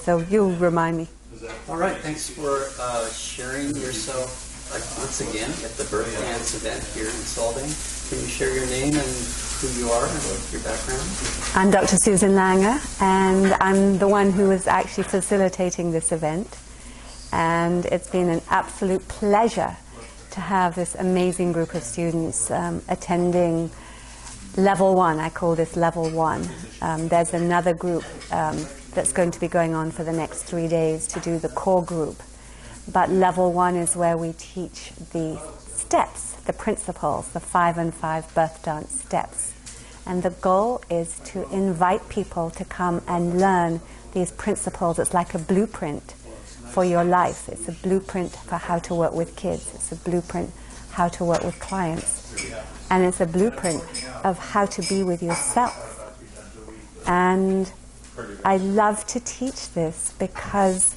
So you'll remind me. All right, thanks for sharing yourself once again at the Birth Dance event here in Solvang. Can you share your name and who you are and your background? I'm Dr. Susan Lange, and I'm the one who is actually facilitating this event. And it's been an absolute pleasure to have this amazing group of students attending Level 1. I call this Level 1. There's another group that's going to be going on for the next 3 days to do the core group. But Level 1 is where we teach the steps, the principles, the 5 and 5 birth dance steps. And the goal is to invite people to come and learn these principles. It's like a blueprint for your life. It's a blueprint for how to work with kids. It's a blueprint how to work with clients. And it's a blueprint of how to be with yourself. And I love to teach this because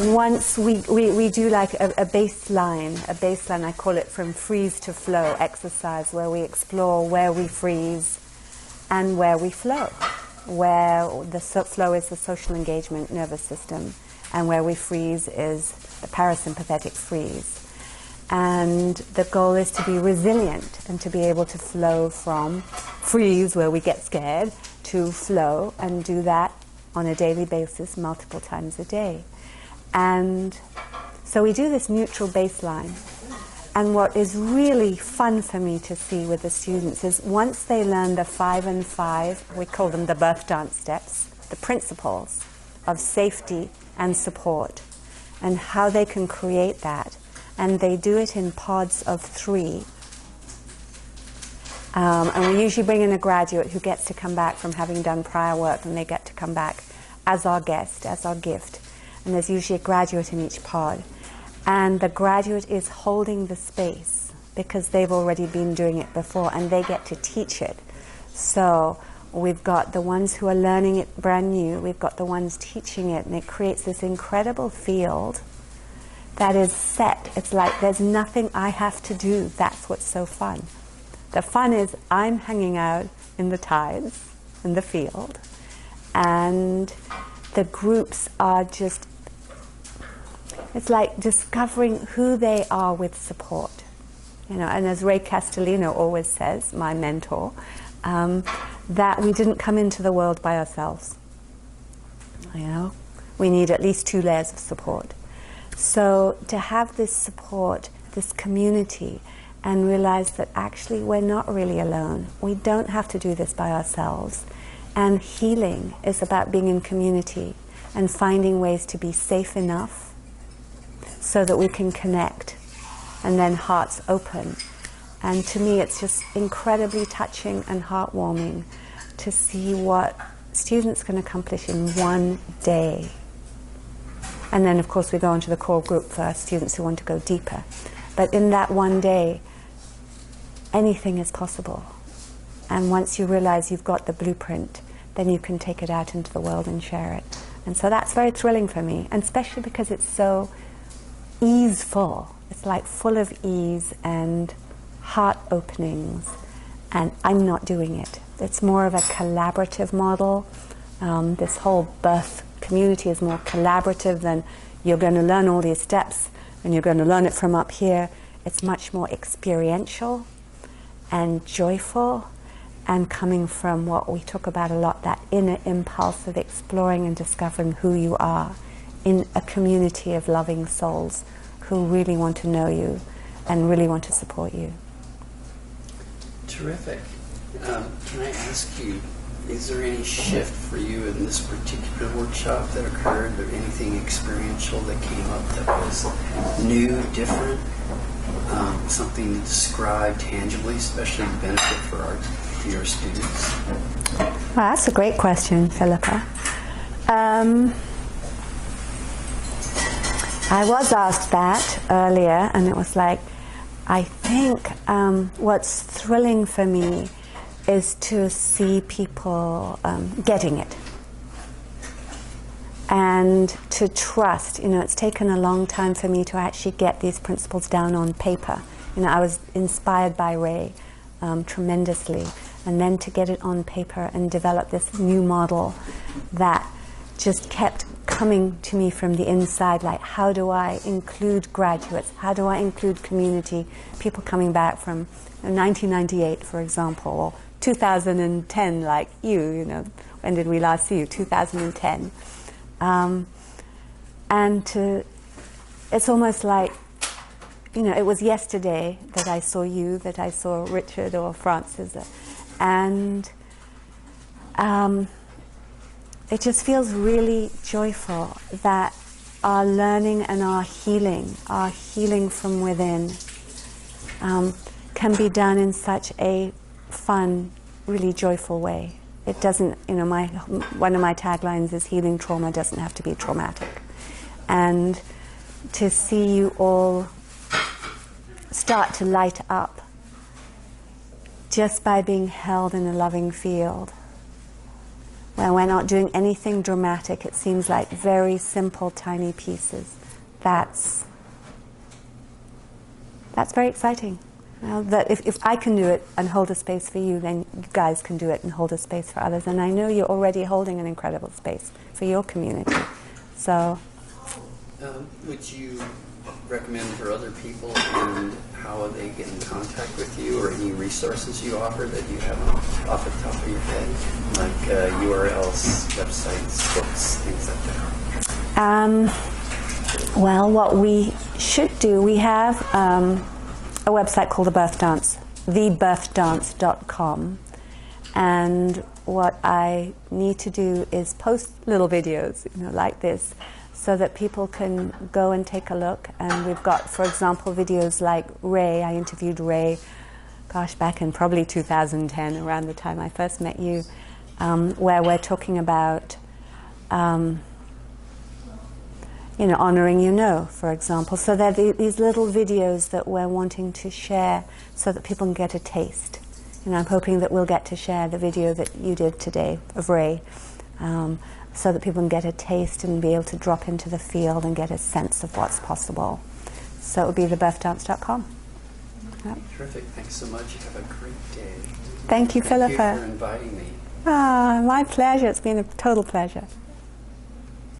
once we do like a baseline, I call it from freeze to flow exercise, where we explore where we freeze and where we flow. Where the flow is the social engagement nervous system, and where we freeze is the parasympathetic freeze. And the goal is to be resilient and to be able to flow from freeze, where we get scared, to flow, and do that on a daily basis, multiple times a day. And so we do this neutral baseline. And what is really fun for me to see with the students is once they learn the 5 and 5, we call them the birth dance steps, the principles of safety and support, and how they can create that. And they do it in pods of 3. And we usually bring in a graduate who gets to come back from having done prior work, and they get to come back as our guest, as our gift. And there's usually a graduate in each pod. And the graduate is holding the space because they've already been doing it before, and they get to teach it. So we've got the ones who are learning it brand new, we've got the ones teaching it, and it creates this incredible field that is set. It's like there's nothing I have to do. That's what's so fun. The fun is I'm hanging out in the tides, in the field, and the groups are just, it's like discovering who they are with support. You know, and as Ray Castellino always says, my mentor, that we didn't come into the world by ourselves. You know, we need at least 2 layers of support. So to have this support, this community, and realize that actually we're not really alone. We don't have to do this by ourselves. And healing is about being in community and finding ways to be safe enough so that we can connect, and then hearts open. And to me it's just incredibly touching and heartwarming to see what students can accomplish in 1 day. And then of course we go into the core group for our students who want to go deeper. But in that 1 day, anything is possible. And once you realize you've got the blueprint, then you can take it out into the world and share it. And so that's very thrilling for me, and especially because it's so easeful. It's like full of ease and heart openings, and I'm not doing it. It's more of a collaborative model. This whole birth community is more collaborative than you're going to learn all these steps and you're going to learn it from up here. It's much more experiential and joyful, and coming from what we talk about a lot, that inner impulse of exploring and discovering who you are in a community of loving souls who really want to know you and really want to support you. Terrific. Can I ask you, is there any shift for you in this particular workshop that occurred, or anything experiential that came up that was new, different, something to describe tangibly, especially benefit for your students? Well, that's a great question, Philippa. I was asked that earlier, and it was like, I think what's thrilling for me is to see people getting it. And to trust. You know, it's taken a long time for me to actually get these principles down on paper. You know, I was inspired by Ray tremendously. and then to get it on paper and develop this new model that just kept coming to me from the inside, like, how do I include graduates? How do I include community, people coming back from 1998, for example, or 2010, like you know, when did we last see you? 2010. And it's almost like, you know, it was yesterday that I saw you, that I saw Richard or Francis, and it just feels really joyful that our learning and our healing from within, can be done in such a fun, really joyful way. It doesn't, you know, one of my taglines is healing trauma doesn't have to be traumatic. And to see you all start to light up just by being held in a loving field, where we're not doing anything dramatic, it seems like very simple, tiny pieces. That's very exciting. Well, that if I can do it and hold a space for you, then you guys can do it and hold a space for others. And I know you're already holding an incredible space for your community. So, would you recommend for other people, and how they get in contact with you, or any resources you offer that you have off the top of your head, like URLs, websites, books, things like that? Well, what we should do, we have a website called The Birth Dance, thebirthdance.com, and what I need to do is post little videos, you know, like this, so that people can go and take a look. And we've got, for example, videos like Ray. I interviewed Ray, gosh, back in probably 2010, around the time I first met you, where we're talking about you know, honoring your no, for example. So there are these little videos that we're wanting to share so that people can get a taste. And I'm hoping that we'll get to share the video that you did today of Ray, so that people can get a taste and be able to drop into the field and get a sense of what's possible. So it would be thebirthdance.com. Yep. Terrific. Thanks so much. Have a great day. Thank you, Philippa. Thank you for inviting me. Ah, my pleasure. It's been a total pleasure.